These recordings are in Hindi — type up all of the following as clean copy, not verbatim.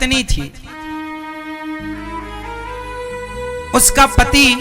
पत्नी थी, उसका पति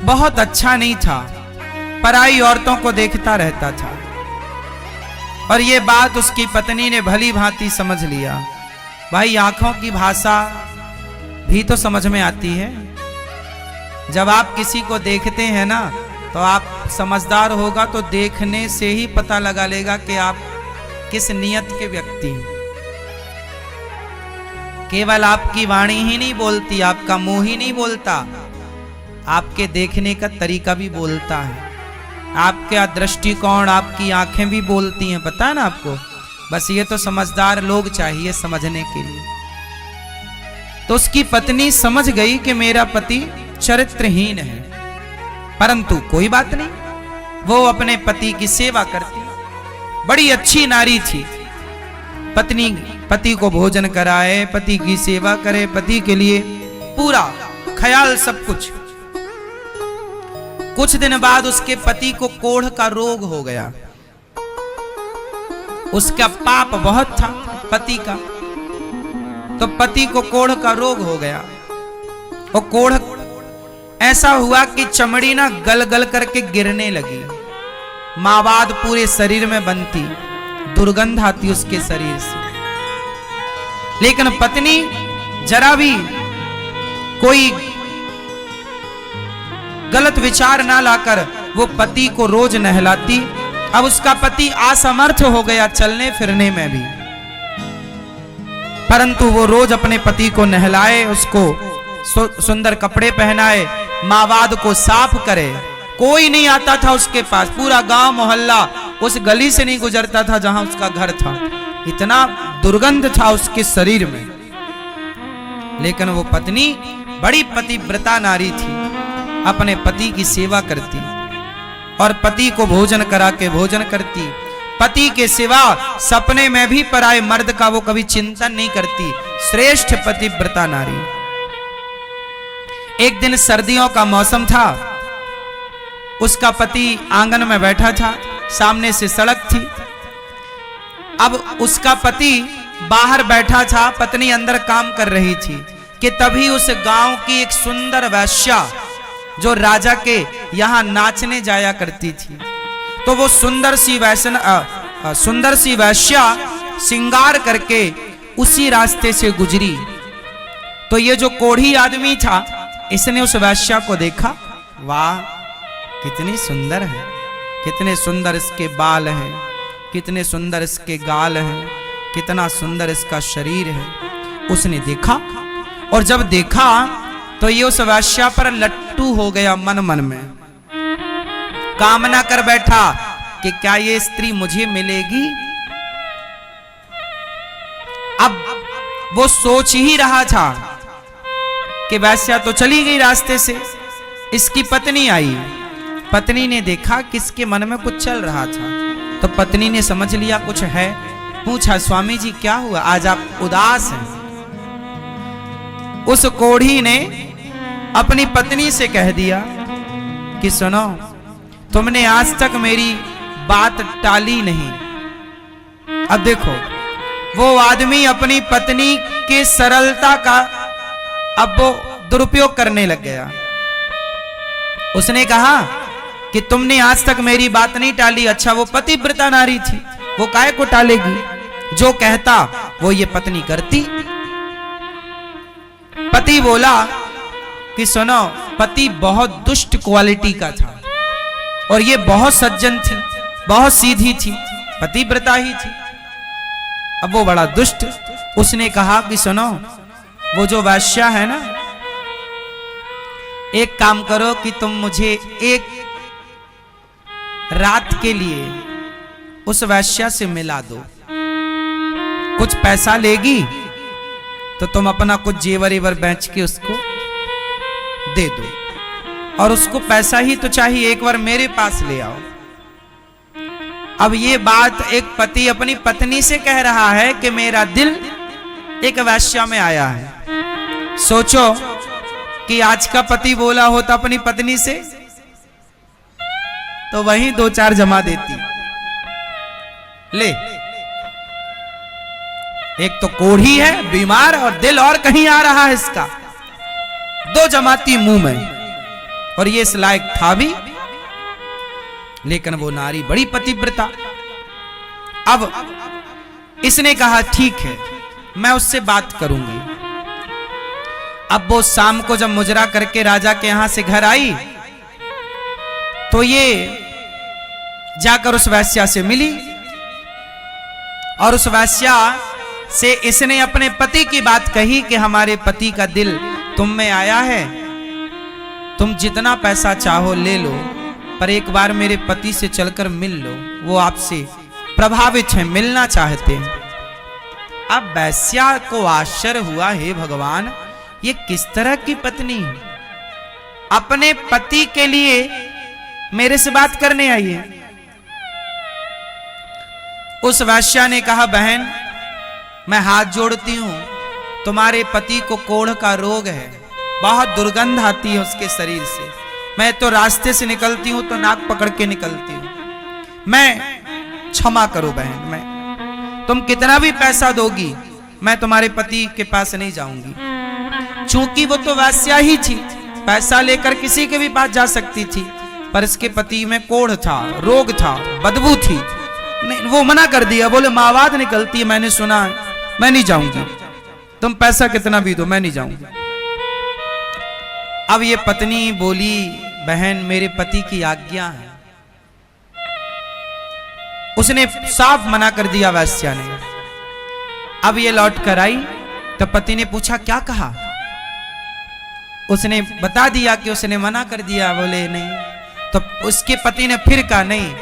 बहुत अच्छा नहीं था, पराई औरतों को देखता रहता था। और ये बात उसकी पत्नी ने भली भांति समझ लिया। भाई आंखों की भाषा भी तो समझ में आती है। जब आप किसी को देखते हैं ना, तो आप समझदार होगा तो देखने से ही पता लगा लेगा कि आप किस नियत के व्यक्ति हैं। केवल आपकी वाणी ही नहीं बोलती, आपका मुंह ही नहीं बोलता, आपके देखने का तरीका भी बोलता है, आपका दृष्टिकोण, आपकी आंखें भी बोलती हैं। पता है ना आपको? बस ये तो समझदार लोग चाहिए समझने के लिए। तो उसकी पत्नी समझ गई कि मेरा पति चरित्रहीन है, परंतु कोई बात नहीं, वो अपने पति की सेवा करती। बड़ी अच्छी नारी थी। पत्नी पति को भोजन कराए, पति की सेवा करे, पति के लिए पूरा ख्याल, सब कुछ। कुछ दिन बाद उसके पति को कोढ़ का रोग हो गया। उसका पाप बहुत था पति का, तो पति को कोढ़ का रोग हो गया। और कोढ़ ऐसा हुआ कि चमड़ी ना गल गल करके गिरने लगी, मावाद पूरे शरीर में बनती, दुर्गंध आती उसके शरीर से। लेकिन पत्नी जरा भी कोई गलत विचार ना लाकर वो पति को रोज नहलाती। अब उसका पति असमर्थ हो गया चलने फिरने में भी, परंतु वो रोज अपने पति को नहलाए, उसको सुंदर कपड़े पहनाए, मावाद को साफ करे। कोई नहीं आता था उसके पास, पूरा गांव मोहल्ला उस गली से नहीं गुजरता था जहां उसका घर था, इतना दुर्गंध था उसके शरीर में। लेकिन वो पत्नी बड़ी पतिव्रता नारी थी, अपने पति की सेवा करती और पति को भोजन करा के भोजन करती। पति के सिवा सपने में भी पराये मर्द का वो कभी चिंतन नहीं करती। श्रेष्ठ पतिव्रता नारी। एक दिन सर्दियों का मौसम था, उसका पति आंगन में बैठा था, सामने से सड़क थी। अब उसका पति बाहर बैठा था, पत्नी अंदर काम कर रही थी कि तभी उस गांव की एक सुंदर वैश्या जो राजा के यहां नाचने जाया करती थी, तो वो सुंदर सी वैश्या श्रृंगार करके उसी रास्ते से गुजरी। तो ये जो कोढ़ी आदमी था, इसने उस वैश्या को देखा, वाह कितनी सुंदर है, कितने सुंदर इसके बाल हैं, कितने सुंदर इसके गाल हैं, कितना सुंदर इसका शरीर है। उसने देखा, और जब देखा तो ये उस वैश्या पर लट्टू हो गया। मन मन में कामना कर बैठा कि क्या ये स्त्री मुझे मिलेगी। अब वो सोच ही रहा था कि वैश्या तो चली गई रास्ते से, इसकी पत्नी आई। पत्नी ने देखा कि इसके मन में कुछ चल रहा था, तो पत्नी ने समझ लिया कुछ है। पूछा, स्वामी जी क्या हुआ, आज आप उदास हैं? उस कोढ़ी ने अपनी पत्नी से कह दिया कि सुनो, तुमने आज तक मेरी बात टाली नहीं। अब देखो, वो आदमी अपनी पत्नी की सरलता का अब वो दुरुपयोग करने लग गया। उसने कहा कि तुमने आज तक मेरी बात नहीं टाली। अच्छा, वो पतिव्रता नारी थी, वो काहे को टालेगी? जो कहता वो ये पत्नी करती। पति बोला कि सुनो, पति बहुत दुष्ट क्वालिटी का था और ये बहुत सज्जन थी, बहुत सीधी थी, पतिव्रता ही थी। अब वो बड़ा दुष्ट। उसने कहा कि सुनो, वो जो वैश्या है ना, एक काम करो कि तुम मुझे एक रात के लिए उस वैश्या से मिला दो। कुछ पैसा लेगी तो तुम अपना कुछ जेवर एवर बेच के उसको दे दो, और उसको पैसा ही तो चाहिए, एक बार मेरे पास ले आओ। अब ये बात एक पति अपनी पत्नी से कह रहा है कि मेरा दिल एक वैश्या में आया है। सोचो कि आज का पति बोला होता अपनी पत्नी से, तो वहीं 2-4 जमा देती। ले, एक तो कोढ़ी है बीमार और दिल और कहीं आ रहा है इसका, दो जमाती मुंह में, और ये इस लायक था भी। लेकिन वो नारी बड़ी पतिव्रता। अब इसने कहा ठीक है मैं उससे बात करूंगी। अब वो शाम को जब मुजरा करके राजा के यहां से घर आई तो ये जाकर उस वैश्या से मिली, और उस वैश्या से इसने अपने पति की बात कही कि हमारे पति का दिल तुम में आया है, तुम जितना पैसा चाहो ले लो, पर एक बार मेरे पति से चलकर मिल लो, वो आपसे प्रभावित हैं, मिलना चाहते हैं। अब वैश्या को आश्चर्य हुआ, हे भगवान ये किस तरह की पत्नी है, अपने पति के लिए मेरे से बात करने आई है। उस वैश्या ने कहा बहन मैं हाथ जोड़ती हूं, तुम्हारे पति को कोढ़ का रोग है, बहुत दुर्गंध आती है उसके शरीर से, मैं तो रास्ते से निकलती हूं तो नाक पकड़ के निकलती हूं, मैं क्षमा करो बहन, मैं तुम कितना भी पैसा दोगी मैं तुम्हारे पति के पास नहीं जाऊंगी। चूंकि वो तो वैश्या ही थी, पैसा लेकर किसी के भी पास जा सकती थी, पर इसके पति में कोढ़ था, रोग था, बदबू थी, नहीं वो मना कर दिया, बोले मावाद निकलती है, मैंने सुना है, मैं नहीं जाऊंगी, तुम पैसा कितना भी दो मैं नहीं जाऊंगी। अब ये पत्नी बोली बहन मेरे पति की आज्ञा है, उसने साफ मना कर दिया वैश्या ने। अब ये लौट कर आई तो पति ने पूछा क्या कहा, उसने बता दिया कि उसने मना कर दिया, बोले नहीं, तो उसके पति ने फिर कहा नहीं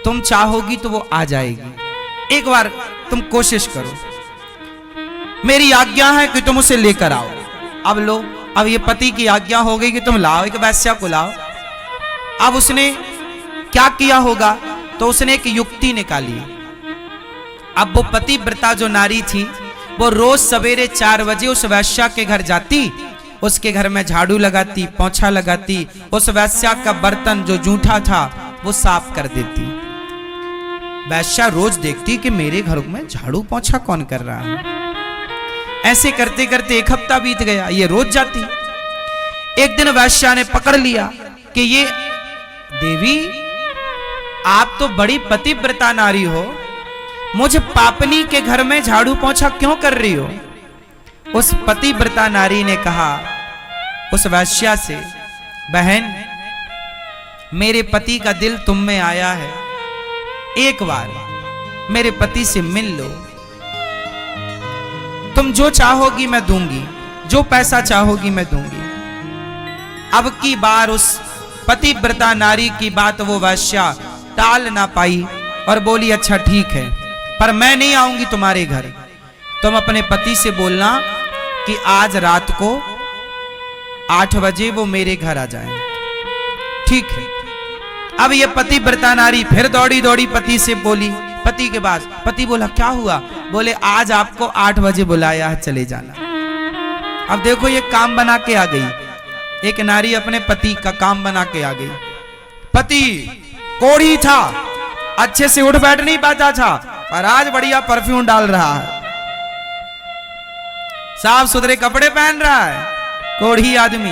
तुम चाहोगी तो वो आ जाएगी, एक बार तुम कोशिश करो, मेरी आज्ञा है कि तुम उसे लेकर आओ। अब लो, अब ये पति की आज्ञा हो गई कि तुम लाओ, एक वैश्या को लाओ। अब उसने क्या किया होगा, तो उसने एक युक्ति निकाली। अब वो पतिव्रता जो नारी थी वो रोज सवेरे 4 बजे उस वैश्या के घर जाती, उसके घर में झाड़ू लगाती, पोंछा लगाती, उस वैश्या का बर्तन जो जूठा था वो साफ कर देती। वैश्या रोज देखती कि मेरे घर में झाड़ू पोंछा कौन कर रहा है। ऐसे करते करते 1 हफ्ता बीत गया, ये रोज जाती। एक दिन वैश्या ने पकड़ लिया कि ये देवी आप तो बड़ी पतिव्रता नारी हो, मुझे पापनी के घर में झाड़ू पोंछा क्यों कर रही हो। उस पतिव्रता नारी ने कहा उस वैश्या से बहन मेरे पति का दिल तुम में आया है, एक बार मेरे पति से मिल लो, तुम जो चाहोगी मैं दूंगी, जो पैसा चाहोगी मैं दूंगी। अब की बार उस पतिव्रता नारी की बात वो वैश्या टाल ना पाई और बोली अच्छा ठीक है, पर मैं नहीं आऊंगी तुम्हारे घर, तुम अपने पति से बोलना कि आज रात को 8 बजे वो मेरे घर आ जाए। ठीक है। अब ये पतिव्रता नारी फिर दौड़ी दौड़ी पति से बोली, पति के पास। पति बोला क्या हुआ, बोले आज आपको 8 बजे बुलाया है, चले जाना। अब देखो ये काम बना के आ गई, एक नारी अपने पति का काम बना के आ गई। पति कोढ़ी था, अच्छे से उठ बैठ नहीं पाता था, पर आज बढ़िया परफ्यूम डाल रहा है, साफ सुथरे कपड़े पहन रहा है, कोढ़ी आदमी।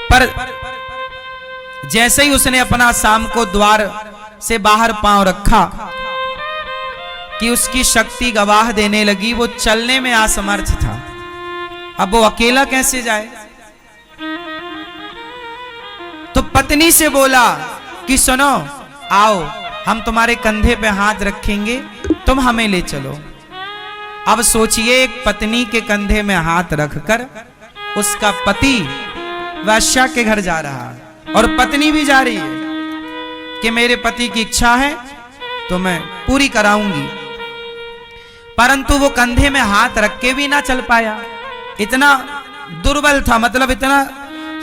पर जैसे ही उसने अपना शाम को द्वार से बाहर पांव रखा कि उसकी शक्ति गवाह देने लगी, वो चलने में असमर्थ था। अब वो अकेला कैसे जाए। तो पत्नी से बोला कि सुनो आओ, हम तुम्हारे कंधे पे हाथ रखेंगे, तुम हमें ले चलो। अब सोचिए एक पत्नी के कंधे में हाथ रखकर उसका पति वैश्या के घर जा रहा है और पत्नी भी जा रही है कि मेरे पति की इच्छा है तो मैं पूरी कराऊंगी। परंतु वो कंधे में हाथ रख के भी ना चल पाया, इतना दुर्बल था, मतलब इतना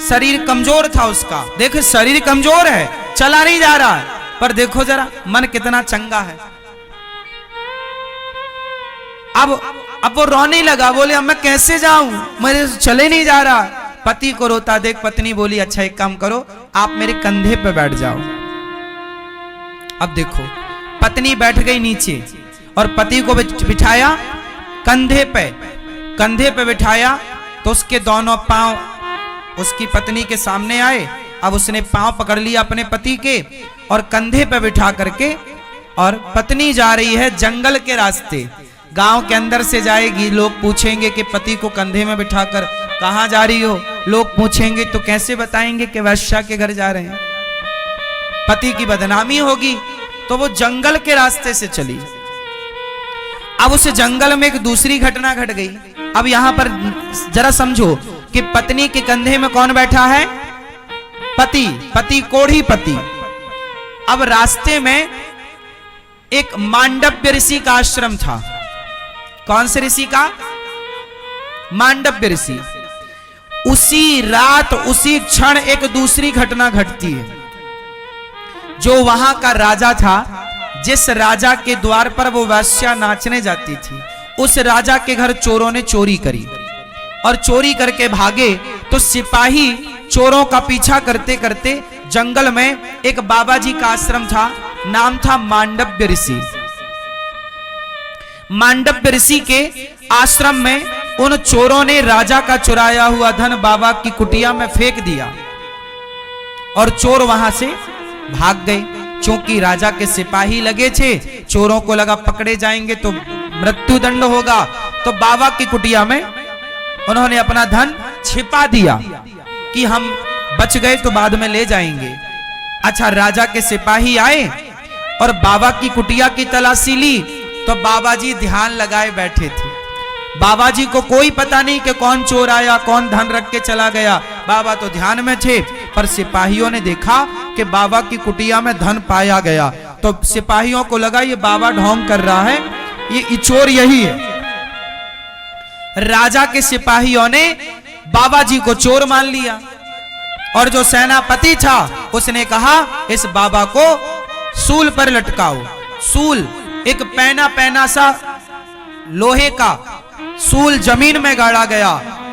शरीर कमजोर था उसका। देखो शरीर कमजोर है, चला नहीं जा रहा है, पर देखो जरा मन कितना चंगा है। अब वो रोने लगा, बोले अब मैं कैसे जाऊं, मेरे चले नहीं जा रहा। पति को रोता देख पत्नी बोली अच्छा एक काम करो, आप मेरे कंधे पे बैठ जाओ। अब देखो पत्नी बैठ गई नीचे और पति को बिठाया कंधे पे बिठाया, तो उसके दोनों पांव उसकी पत्नी के सामने आए। अब उसने पांव पकड़ लिया अपने पति के और कंधे पे बिठा करके, और पत्नी जा रही है जंगल के रास्ते, गांव के अंदर से जाएगी। लोग पूछेंगे कि पति को कंधे में बिठाकर कहां जा रही हो, लोग पूछेंगे तो कैसे बताएंगे कि वैश्या के घर जा रहे हैं, पति की बदनामी होगी। तो वो जंगल के रास्ते से चली। अब उस जंगल में एक दूसरी घटना घट गई। अब यहां पर जरा समझो कि पत्नी के कंधे में कौन बैठा है? पति कोढ़ी पति। अब रास्ते में एक मांडव्य ऋषि का आश्रम था। कौन से ऋषि का? मांडव्य ऋषि। उसी रात उसी क्षण एक दूसरी घटना घटती है। जो वहां का राजा था, जिस राजा के द्वार पर वो वैश्या नाचने जाती थी, उस राजा के घर चोरों ने चोरी करी और चोरी करके भागे। तो सिपाही चोरों का पीछा करते करते जंगल में एक बाबा जी का आश्रम था, नाम था मांडव्य ऋषि। मांडव्य ऋषि के आश्रम में उन चोरों ने राजा का चुराया हुआ धन बाबा की कुटिया में फेंक दिया और चोर वहां से भाग गए। क्योंकि राजा के सिपाही लगे थे, चोरों को लगा पकड़े जाएंगे तो मृत्यु दंड होगा, तो बाबा की कुटिया में उन्होंने अपना धन छिपा दिया कि हम बच गए तो बाद में ले जाएंगे। अच्छा, राजा के सिपाही आए और बाबा की कुटिया की तलाशी ली, तो बाबा जी ध्यान लगाए बैठे थे। बाबा जी को कोई पता नहीं कि कौन चोर आया, कौन धन रख के चला गया। बाबा तो ध्यान में थे, पर सिपाहियों ने देखा कि बाबा की कुटिया में धन पाया गया। तो सिपाहियों को लगा ये बाबा ढोंग कर रहा है, ये चोर यही है। राजा के सिपाहियों ने बाबा जी को चोर मान लिया और जो सेनापति था उसने कहा इस बाबा को सूल पर लटकाओ। सूल एक पैना सा लोहे का सूल जमीन में गाड़ा गया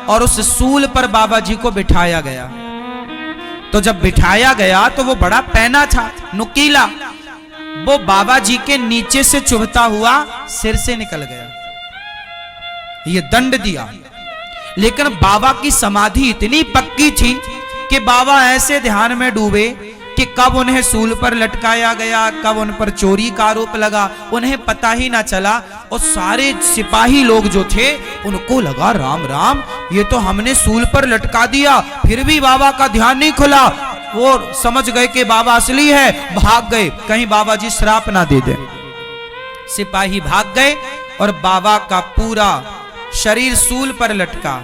और उस सूल पर बाबा जी को बिठाया गया। तो जब बिठाया गया तो वो बड़ा पैना था, नुकीला, वो बाबा जी के नीचे से चुभता हुआ सिर से निकल गया। ये दंड दिया। लेकिन बाबा की समाधि इतनी पक्की थी कि बाबा ऐसे ध्यान में डूबे कि कब उन्हें सूल पर लटकाया गया, कब उन पर चोरी का आरोप लगा, उन्हें पता ही ना चला। और सारे सिपाही लोग जो थे उनको लगा राम राम, ये तो हमने सूल पर लटका दिया, फिर भी बाबा का ध्यान नहीं खुला। वो समझ गए कि बाबा असली है, भाग गए, कहीं बाबा जी श्राप ना दे दे। सिपाही भाग गए और बाबा का पूरा शरीर सूल पर लटका,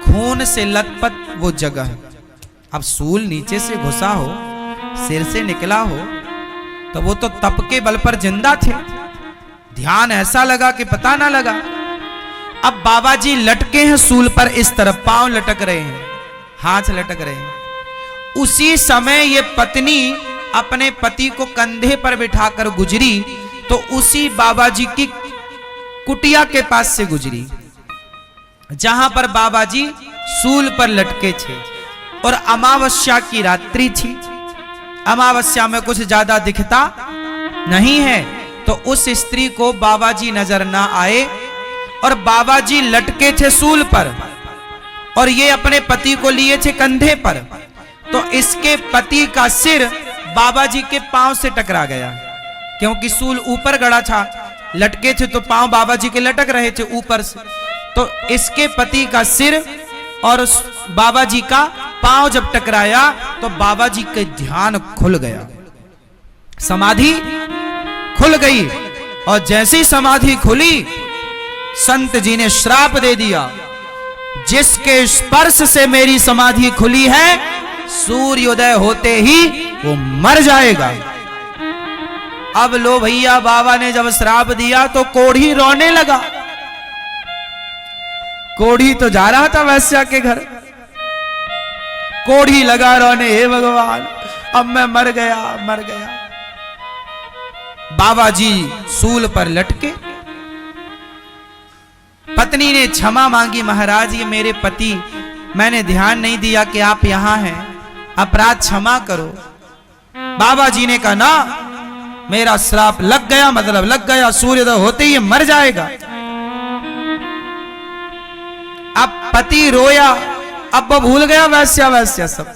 खून से लथपथ वो जगह। अब सूल नीचे से घुसा हो, सिर से निकला हो, तो वो तो तप के बल पर जिंदा थे। ध्यान ऐसा लगा कि पता ना लगा। अब बाबा जी लटके हैं सूल पर, इस तरफ पांव लटक रहे हैं, हाथ लटक रहे हैं। उसी समय ये पत्नी अपने पति को कंधे पर बिठाकर गुजरी, तो उसी बाबा जी की कुटिया के पास से गुजरी जहां पर बाबा जी सूल पर लटके थे। और अमावस्या की रात्रि थी, अमावस्या में कुछ ज्यादा दिखता नहीं है, तो उस स्त्री को बाबा जी नजर ना आए और बाबा जी लटके थे सूल पर और ये अपने पति को लिए थे कंधे पर। तो इसके पति का सिर बाबा जी के पांव से टकरा गया, क्योंकि सूल ऊपर गड़ा था, लटके थे तो पांव बाबा जी के लटक रहे थे ऊपर से। तो इसके पति का सिर और बाबा जी का पांव जब टकराया तो बाबा जी का ध्यान खुल गया, समाधि खुल गई। और जैसी समाधि खुली, संत जी ने श्राप दे दिया, जिसके स्पर्श से मेरी समाधि खुली है, सूर्योदय होते ही वो मर जाएगा। अब लो भैया, बाबा ने जब श्राप दिया तो कोढ़ी रोने लगा। कोढ़ी तो जा रहा था वैश्या के घर, कोढ़ी लगा रोने, हे भगवान अब मैं मर गया। बाबा जी सूल पर लटके। पत्नी ने क्षमा मांगी, महाराज ये मेरे पति, मैंने ध्यान नहीं दिया कि आप यहां हैं, अपराध क्षमा करो। बाबा जी ने कहा ना, मेरा श्राप लग गया, मतलब लग गया, सूर्योदय होते ही मर जाएगा। अब पति रोया, अब वो भूल गया वैश्या वैश्या सब,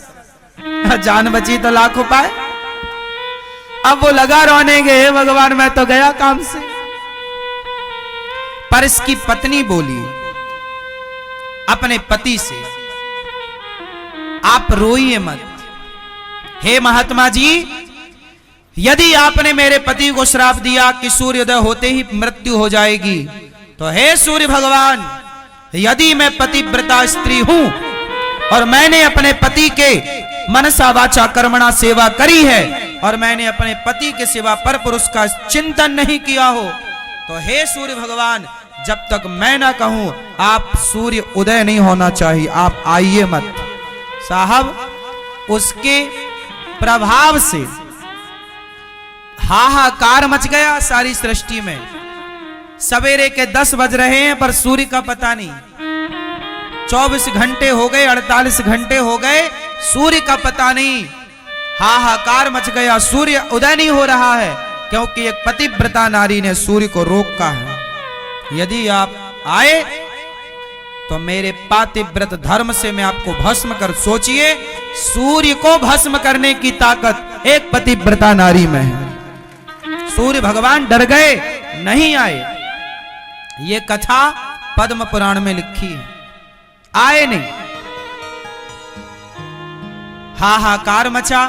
जान बची तो लाख उपाय। अब वो लगा रोने के, हे भगवान मैं तो गया काम से। पर इसकी पत्नी बोली अपने पति से, आप रोइए मत, हे महात्मा जी, यदि आपने मेरे पति को श्राप दिया कि सूर्योदय होते ही मृत्यु हो जाएगी, तो हे सूर्य भगवान, यदि मैं पतिव्रता स्त्री हूं और मैंने अपने पति के मनसा वाचा कर्मणा सेवा करी है और मैंने अपने पति के सिवा पर पुरुष का चिंतन नहीं किया हो, तो हे सूर्य भगवान, जब तक मैं ना कहूं आप सूर्य उदय नहीं होना चाहिए, आप आइए मत। साहब उसके प्रभाव से हाहाकार मच गया सारी सृष्टि में। सवेरे के 10 बज रहे हैं पर सूर्य का पता नहीं, 24 घंटे हो गए, 48 घंटे हो गए, सूर्य का पता नहीं। हाहाकार मच गया, सूर्य उदय नहीं हो रहा है, क्योंकि एक पतिव्रता नारी ने सूर्य को रोका है। यदि आप आए तो मेरे पातिव्रत धर्म से मैं आपको भस्म कर, सोचिए सूर्य को भस्म करने की ताकत एक पतिव्रता नारी में है। सूर्य भगवान डर गए, नहीं आए। ये कथा पद्म पुराण में लिखी है, आए नहीं। हाहाकार मचा,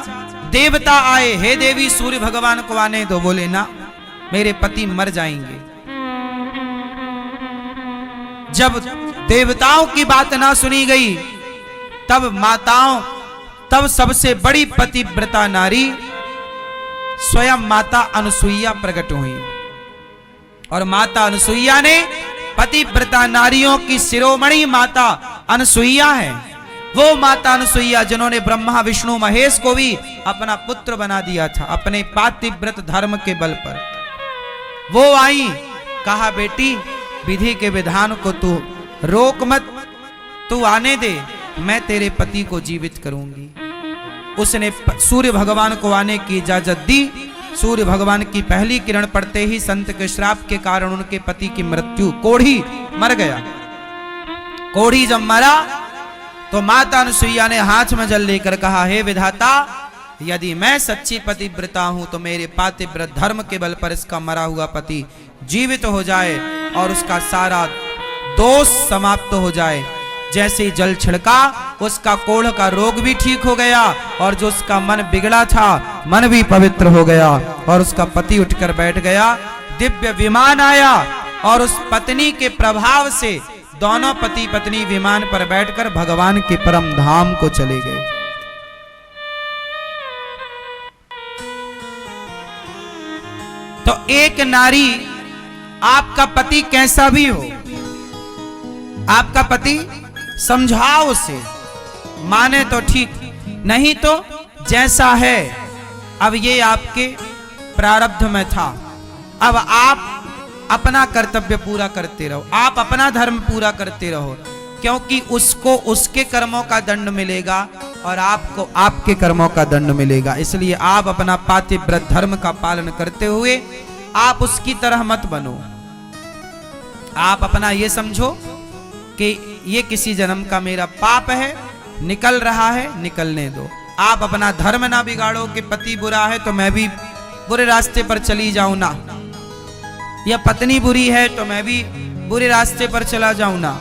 देवता आए, हे देवी सूर्य भगवान को आने दो, बोले ना मेरे पति मर जाएंगे। जब देवताओं की बात ना सुनी गई, तब सबसे बड़ी पतिव्रता नारी स्वयं माता अनुसुईया प्रकट हुई। और माता अनुसुईया ने, पतिव्रता नारियों की शिरोमणि माता अनुसुईया है, वो माता अनुसुईया जिन्होंने ब्रह्मा विष्णु महेश को भी अपना पुत्र बना दिया था अपने पातिव्रत धर्म के बल पर। वो आई, कहा बेटी विधि के विधान को तू रोक मत, तू आने दे, मैं तेरे पति को जीवित करूंगी। उसने सूर्य भगवान को आने की इजाजत दी। सूर्य भगवान की पहली किरण पड़ते ही संत के श्राप के कारण उनके पति की मृत्यु, कोढ़ी मर गया। कोढ़ी जब मरा तो माता अनुसुईया ने हाथ में जल लेकर कहा, हे विधाता, यदि मैं सच्ची पतिव्रता हूं तो मेरे पातिव्रत धर्म के बल पर इसका मरा हुआ पति जीवित हो जाए और उसका सारा दोष समाप्त हो जाए। जैसे जल छिड़का, उसका कोढ़ का रोग भी ठीक हो गया और जो उसका मन बिगड़ा था, मन भी पवित्र हो गया और उसका पति उठकर बैठ गया। दिव्य विमान आया और उस पत्नी के प्रभाव से दोनों पति पत्नी विमान पर बैठकर भगवान के परम धाम को चले गए। तो एक नारी, आपका पति कैसा भी हो, आपका पति समझाओ उसे, माने तो ठीक, नहीं तो जैसा है। अब ये आपके प्रारब्ध में था, अब आप अपना कर्तव्य पूरा करते रहो, आप अपना धर्म पूरा करते रहो, क्योंकि उसको उसके कर्मों का दंड मिलेगा और आपको आपके कर्मों का दंड मिलेगा। इसलिए आप अपना पातिव्रत धर्म का पालन करते हुए आप उसकी तरह मत बनो। आप अपना ये समझो कि ये किसी जन्म का मेरा पाप है, निकल रहा है, निकलने दो। आप अपना धर्म ना बिगाड़ो कि पति बुरा है तो मैं भी बुरे रास्ते पर चली जाऊं ना, या पत्नी बुरी है तो मैं भी बुरे रास्ते पर चला जाऊं ना।